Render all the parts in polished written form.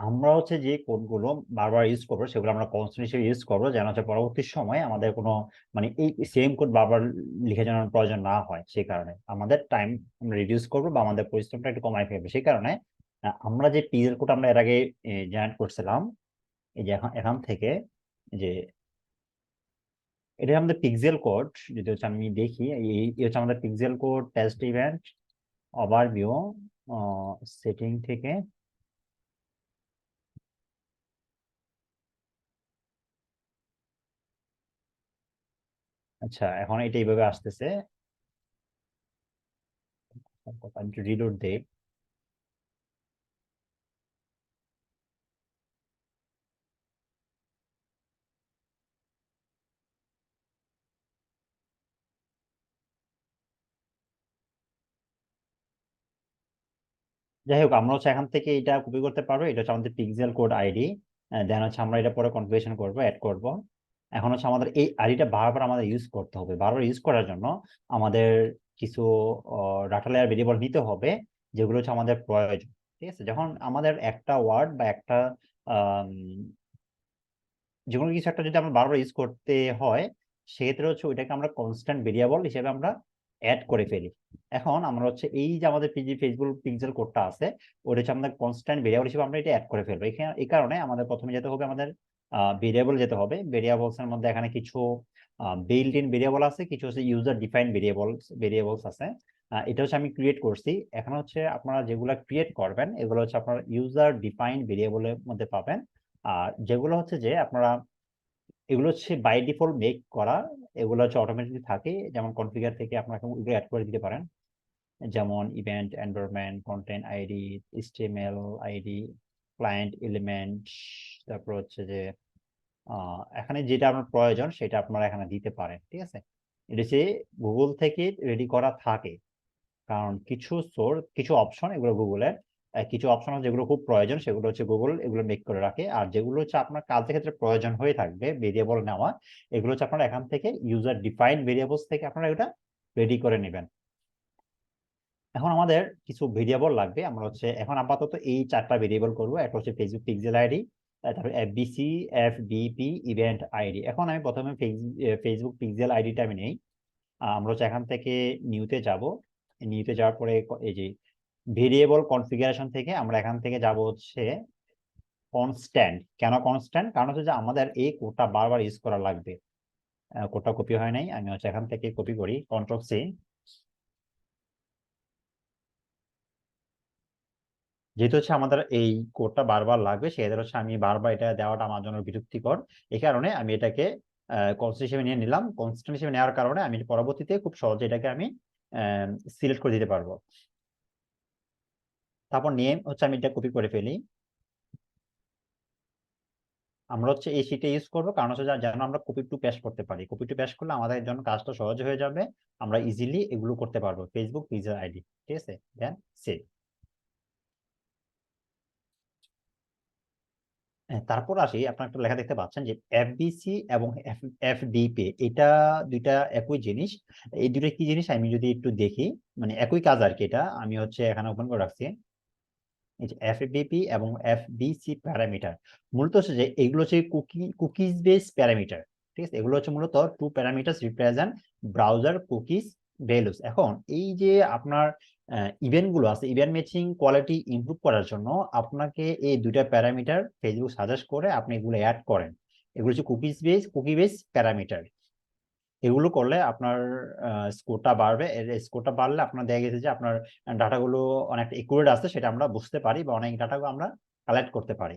আমরা হচ্ছে যে কোডগুলো বারবার ইউজ করবো সেগুলো আমরা কনস্ট্যান্ট হিসেবে ইউজ করবো, যেন হচ্ছে পরবর্তী সময়ে আমাদের কোনো মানে এই সেম কোড বারবার লিখে জানার প্রয়োজন না হয়। সেই কারণে আমাদের টাইম আমরা রিডিউস করবো বা আমাদের পরিশ্রমটা একটু কমাই ফেলবো। সেই কারণে আমরা যে পিএল কোড আমরা এর আগে জেনারেট করছিলাম, এই যে এখন এখান থেকে যে এটা আমাদের পিক্সেল কোড, যদি হচ্ছে আমি দেখি এই হচ্ছে আমাদের pixel code test event overview setting থেকে। আচ্ছা, এখন এটা এইভাবে আসতেছে। আমি একটু রিলোড দেই। যাই হোক, আমরা হচ্ছে এখান থেকে এটা কপি করতে পারবো। এটা হচ্ছে আমাদের পিক্সেল কোড আইডি। দেন হচ্ছে আমরা এটা পরে কনফিগারেশন করবো, অ্যাড করব। এখন হচ্ছে আমাদের এই আইডিটা বারবার আমাদের ইউজ করতে হবে। বারবার ইউজ করার জন্য আমাদের কিছু ডাটা লেয়ার ভেরিয়েবল নিতে হবে, যেগুলো হচ্ছে আমাদের প্রয়োজন। ঠিক আছে, যখন আমাদের একটা ওয়ার্ড বা একটা আম, যে কোনো কিছু একটা যদি আমরা বারবার ইউজ করতে হয়, সেক্ষেত্রে হচ্ছে ওইটাকে আমরা কনস্ট্যান্ট ভেরিয়েবল হিসেবে আমরা অ্যাড করে ফেলি। এখন আমরা হচ্ছে এই যে আমাদের ফেসবুক পিক্সেল কোডটা আছে, ওটা হচ্ছে আমাদের কনস্ট্যান্ট ভেরিয়েবল হিসেবে আমরা এটা অ্যাড করে ফেলবো। এখানে এই কারণে আমাদের প্রথমে যেতে হবে, আমাদের ভেরিয়েবল যেতে হবে। ভেরিয়েবলস এর মধ্যে এখানে কিছু বিল্ট ইন ভেরিয়েবল আছে, কিছু হচ্ছে ইউজার ডিফাইন্ড ভেরিয়েবলস আছে। এটা হচ্ছে আমি ক্রিয়েট করছি। এখন হচ্ছে আপনারা যেগুলো ক্রিয়েট করবেন এগুলো হচ্ছে আপনারা ইউজার ডিফাইন্ড ভেরিয়েবলের মধ্যে পাবেন। আর যেগুলো হচ্ছে যে আপনারা, এগুলো হচ্ছে বাই ডিফল্ট মেক করা, এগুলো হচ্ছে অটোমেটিকলি থাকে। যেমন কনফিগার থেকে আপনারা এগুলো অ্যাড করে দিতে পারেন, যেমন event environment, content ID, HTML ID, client element. তারপর হচ্ছে যে এখানে যেটা আপনার প্রয়োজন সেটা আপনারা এখানে দিতে পারেন। ঠিক আছে, এটা হচ্ছে গুগল থেকে রেডি করা থাকে। কারণ কিছু অপশন এগুলো গুগলের, কিছু অপশন যেগুলো খুব প্রয়োজন সেগুলো হচ্ছে গুগল এগুলো মেক করে রাখে। আর যেগুলো হচ্ছে আপনার কাজের ক্ষেত্রে প্রয়োজন হয়ে থাকবে ভেরিয়েবল নেওয়া, এগুলো হচ্ছে আপনারা এখান থেকে ইউজার ডিফাইন্ড ভেরিয়েবলস থেকে আপনারা এটা রেডি করে নেবেন। এখন আমাদের কিছু ভেরিয়েবল লাগবে। আমরা হচ্ছে এখন আপাতত এই চারটা ভেরিয়েবল করবো। একটা হচ্ছে ফেসবুক পিক্সেল আইডি, তারপর এফবিসি, এফবিপি, ইভেন্ট আইডি। এখন আমি প্রথমে ফেসবুক পিক্সেল আইডিটা আমি নেই। আমরা হচ্ছে এখান থেকে নিউতে যাব। নিউতে যাওয়ার পরে এই যে ভেরিয়েবল কনফিগারেশন থেকে আমরা এখান থেকে যাব হচ্ছে কনস্ট্যান্ট। কেন কনস্ট্যান্ট? কারণ হচ্ছে যে আমাদের এই কোডটা বারবার ইউজ করা লাগবে। কোডটা কপি হয় নাই, আমি হচ্ছে এখান থেকে কপি করি, কন্ট্রোল-সি। যেহেতু হচ্ছে আমাদের এই কোডটা বারবার লাগবে, সেক্ষেত্রে হচ্ছে আমি বারবার এটা দেওয়াটা আমার জন্য বিরক্তিকর। এই কারণে আমি এটাকে কনস্ট্যান্ট হিসেবে নিয়ে নিলাম। কনস্ট্যান্ট হিসেবে নেওয়ার কারণে আমি পরবর্তীতে খুব সহজে এটাকে আমি সিলেক্ট করে দিতে পারবো। তারপর নেম হচ্ছে আমি এটা কপি করে ফেলি। আমরা হচ্ছে এই শীটে ইউজ করবো, কারণ হচ্ছে যেন আমরা কপি টু পেস্ট করতে পারি। কপি টু পেস্ট করলে আমাদের জন্য কাজটা সহজ হয়ে যাবে। আমরা ইজিলি এগুলো করতে পারবো, ফেসবুক ইউজার আইডি। ঠিক আছে, দেন সেভ। তারপর আসি, আপনার একটা লেখা দেখতে পাচ্ছেন যে এফবিসি এবং এফডিপি, এটা দুইটা একই জিনিস। এই দুটো কি জিনিস আমি যদি একটু দেখি, মানে একই কাজ আর কি। এটা আমি হচ্ছে এখানে ওপেন করে রাখছি। এই যে এফবিপি এবং এফবিসি প্যারামিটার, মূলত হচ্ছে যে এগুলো হচ্ছে কুকিজ বেস প্যারামিটার। ঠিক আছে, এগুলো হচ্ছে মূলত two parameter represent browser cookies values. এখন এই যে আপনার ইভেন্ট গুলো আছে, ইভেন্ট ম্যাচিং কোয়ালিটি ইমপ্রুভ করার জন্য আপনাকে এই দুইটা প্যারামিটার ফেসবুক সাজেস্ট করে আপনি এগুলো অ্যাড করেন। এগুলো হচ্ছে কুকি বেস প্যারামিটার। এগুলো করলে আপনার স্কোরটা বাড়বে। এর স্কোরটা বাড়লে আপনার দেখা গেছে যে আপনার ডাটাগুলো অনেকটা একুরেট আছে, সেটা আমরা বুঝতে পারি, বা অনেক ডাটাগুলো আমরা কালেক্ট করতে পারি।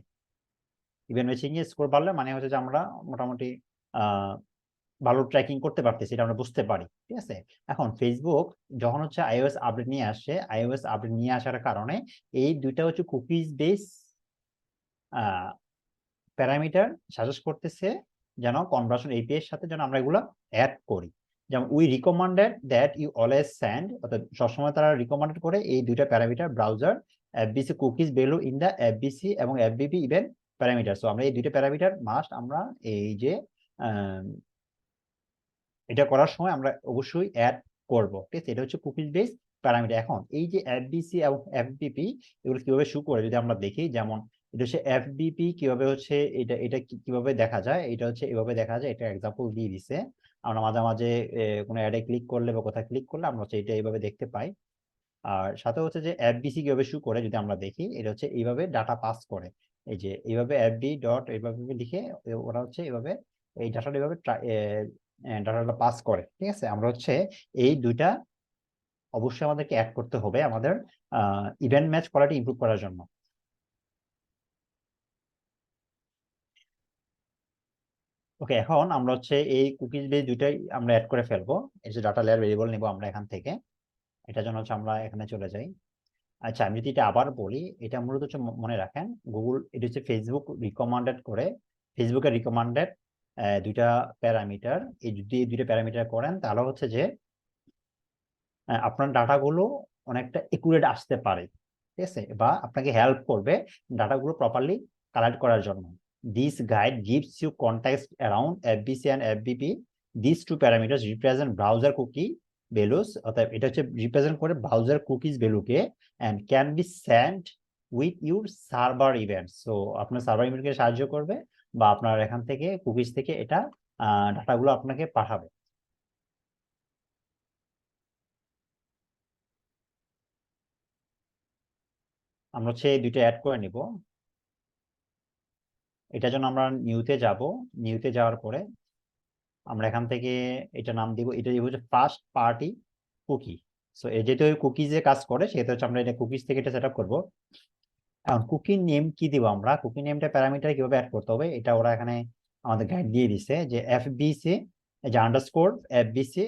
ইভেন্ট ম্যাচিং এর স্কোর বাড়লে মানে হচ্ছে যে আমরা মোটামুটি আহ ভালো ট্র্যাকিং করতে পারতেছি, এটা আমরা বুঝতে পারি। ঠিক আছে, এখন ফেসবুক যখন হচ্ছে আইওএস আপডেট নিয়ে আসে, আইওএস আপডেট নিয়ে আসার কারণে এই দুইটা হচ্ছে কুকিজ বেস প্যারামিটার সাজেস্ট করতেছে যেন কনভার্সন এপিআই এর সাথে যেন আমরা এগুলো অ্যাড করি। যেমন we recommended that you always send, অর্থাৎ সবসময় তারা রিকমেন্ডেড করে এই দুইটা parameter browser FBC cookies value in the FBC এবং এফবিপি ইভেন্ট প্যারামিটার। সো আমরা এই দুইটা প্যারামিটার মাস্ট আমরা এই যে আহ, এটা করার সময় আমরা অবশ্যই অ্যাড করব। ঠিক আছে, এটা হচ্ছে কুকিজ বেস প্যারামিটার। এখন এই যে এফবিসি এবং এফবিপি এগুলো কিভাবে শো করে যদি আমরা দেখি, যেমন এটা হচ্ছে এফবিপি কিভাবে হচ্ছে এটা এটা কিভাবে দেখা যায়, এটা হচ্ছে এভাবে দেখা যায়। এটা এক্সাম্পল দিয়ে দিছে। আমরা মাঝে মাঝে কোনো অ্যাডে ক্লিক করলে বা কোথায় ক্লিক করলে আমরা হচ্ছে এটা এইভাবে দেখতে পাই। আর সাথে হচ্ছে যে এফবিসি কিভাবে শুরু করে যদি আমরা দেখি, এটা হচ্ছে এইভাবে ডাটা পাস করে। এই যে এইভাবে এফবি ডট এইভাবে লিখে ওরা হচ্ছে এইভাবে এই ডাটাটা এইভাবে ডাটাটা পাস করে। ঠিক আছে, আমরা হচ্ছে এই দুইটা অবশ্যই আমাদেরকে অ্যাড করতে হবে আমাদের ইভেন্ট ম্যাচ কোয়ালিটি ইমপ্রুভ করার জন্য। ওকে, এখন আমরা হচ্ছে এই কুকিজ বেস দুইটাই আমরা অ্যাড করে ফেলবো। এই যে ডাটা লেয়ার ভেরিয়েবল নিব আমরা এখান থেকে। এটার জন্য হচ্ছে আমরা এখানে চলে যাই। আচ্ছা, আমি যদি এটা আবার বলি, এটা মূলত হচ্ছে মনে রাখেন গুগল, এটা হচ্ছে ফেসবুক রিকমান্ডেড করে। ফেসবুকের রিকমান্ডেড দুইটা প্যারামিটার, এই যদি এই দুইটা প্যারামিটার করেন তাহলে হচ্ছে যে আপনার ডাটাগুলো অনেকটা একুরেট আসতে পারে। ঠিক আছে, বা আপনাকে হেল্প করবে ডাটাগুলো প্রপারলি কালেক্ট করার জন্য। This guide gives you context around FBC and FBP. This two parameters represent browser cookie values, অর্থাৎ এটা হচ্ছে রিপ্রেজেন্ট করে ব্রাউজার কুকিজ ভ্যালুকে, and can be sent with your server events. So আপনার সার্ভার ইভেন্টকে সাহায্য করবে, বা আপনার এখান থেকে কুকিজ থেকে এটা ডাটাগুলো আপনাকে পাঠাবে। আমরা হচ্ছে এই দুইটা অ্যাড করে নিব। এটার জন্য আমরা নিউতে যাব। নিউতে যাওয়ার পরে আমরা এখান থেকে এটা নাম দিব, এটা দিব হচ্ছে ফার্স্ট পার্টি কুকি। সো এই যেহেতু কুকিজে কাজ করে সেহেতু হচ্ছে আমরা এটা কুকিজ থেকে এটা সেট আপ করবো। এখন কুকি নেম কি দিব, আমরা কুকি নেমটা প্যারামিটার কিভাবে অ্যাড করতে হবে এটা ওরা এখানে আমাদের গাইড দিয়ে দিছে, যে এফবিসি, যে আন্ডারস্কোর এফবিসি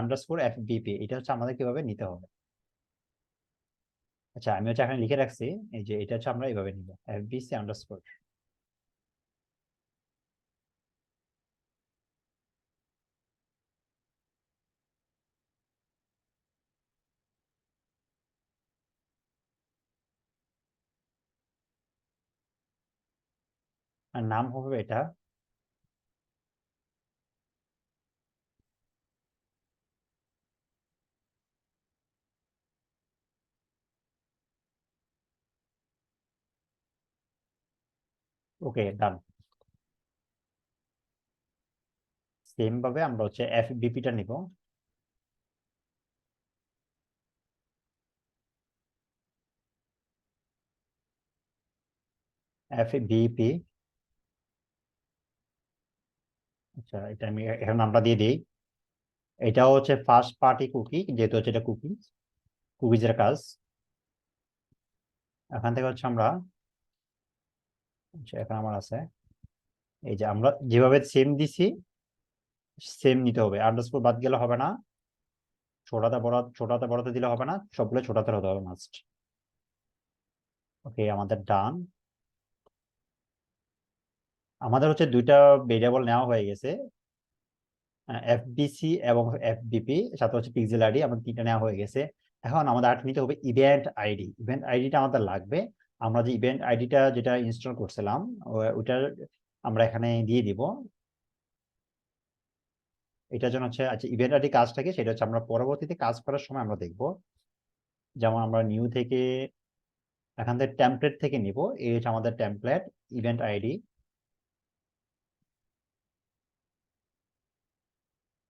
আন্ডারস্কোর এফবিপি, এটা হচ্ছে আমাদের কিভাবে নিতে হবে। আচ্ছা, আমি হচ্ছে এখানে লিখে রাখছি, এই যে এটা হচ্ছে আমরা এইভাবে নিব এফবিসি আন্ডারস্কোর। আর নাম হবে এটা। ওকে, ডান। সেম ভাবে আমরা হচ্ছে এফবিপিটা নিব। এফবিপি। আচ্ছা, এটা আমি এখানে নামটা দিয়ে দিই। এটাও হচ্ছে ফার্স্ট পার্টি কুকি, যেহেতু হচ্ছে এটা কুকিজ, কুকিজের কাজ। এখান থেকে হচ্ছে আমরা, আচ্ছা এখানে আমার আছে, এই যে আমরা যেভাবে সেম দিছি সেম নিতে হবে, আন্ডারস্কোর বাদ গেলে হবে না, ছোটাতে বড় ছোটাতে বড়তে দিলে হবে না, সবগুলো ছোটাতে হতে হবে মাস্ট। ওকে, আমাদের ডান। আমাদের হচ্ছে দুইটা ভেরিয়েবল নেওয়া হয়ে গেছে, এফবিসি এবং এফবিপি, সাথে হচ্ছে পিক্সেল আইডি, আমাদের তিনটা নেওয়া হয়ে গেছে। এখন আমাদের আরেকটা নিতে হবে ইভেন্ট আইডি। ইভেন্ট আইডিটা আমাদের লাগবে। আমরা যে ইভেন্ট আইডিটা যেটা ইনস্টল করছিলাম ওইটার আমরা এখানে দিয়ে দিব। এটার জন্য হচ্ছে, আচ্ছা ইভেন্ট আইডি কাজটাকে সেটা হচ্ছে আমরা পরবর্তীতে কাজ করার সময় আমরা দেখব। যেমন আমরা নিউ থেকে এখান থেকে টেমপ্লেট থেকে নিব, এই হচ্ছে আমাদের টেমপ্লেট ইভেন্ট আইডি।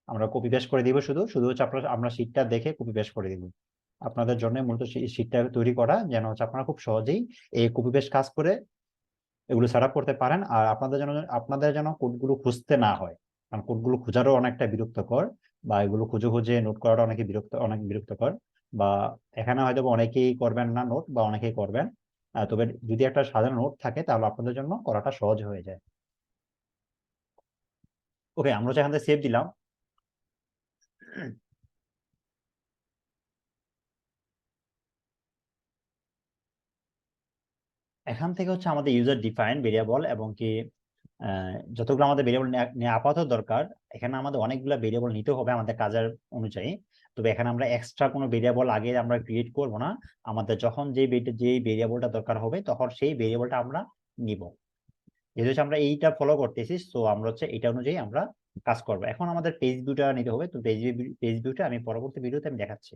আমরা কপি পেস্ট করে দিব, শুধু শুধু হচ্ছে আপনারা আমরা শীটটা দেখে কপি পেস্ট করে দিব। আপনাদের জন্য মূলত শীটটা তৈরি করা, যেন হচ্ছে আপনারা খুব সহজেই এই কপি পেস্ট কাজ করে এগুলো সেট আপ করতে পারেন। আর আপনাদের যেন কোডগুলো খুঁজতে না হয়, কারণ কোডগুলো খোঁজারও অনেকটা বিরক্তকর, বা এগুলো খুঁজে খুঁজে নোট করাটা অনেক বিরক্তকর। বা এখানে হয়তো অনেকেই করবেন না নোট, বা অনেকেই করবেন। তবে যদি একটা সাধারণ নোট থাকে তাহলে আপনাদের জন্য করাটা সহজ হয়ে যায়। ওকে, আমরা হচ্ছে এখান থেকে সেভ দিলাম। এখান থেকে হচ্ছে আমাদের ইউজার ডিফাইন ভেরিয়েবল এবং কি যতগুলো আমাদের ভেরিয়েবল আপাতত দরকার, এখানে আমাদের অনেকগুলো ভেরিয়েবল নিতে হবে আমাদের কাজের অনুযায়ী। তবে এখানে আমরা এক্সট্রা কোনো ভেরিয়েবল আগে আমরা ক্রিয়েট করব না। আমাদের যখন যেই ভেরিয়েবলটা দরকার হবে তখন সেই ভেরিয়েবলটা আমরা নিব। যেহেতু হচ্ছে আমরা এইটা ফলো করতেছি, তো আমরা হচ্ছে এটা অনুযায়ী আমরা কাজ করবো। এখন আমাদের পেজ ভিউটা নিতে হবে, তো পেজ ভিউটা আমি পরবর্তী ভিডিওতে আমি দেখাচ্ছি।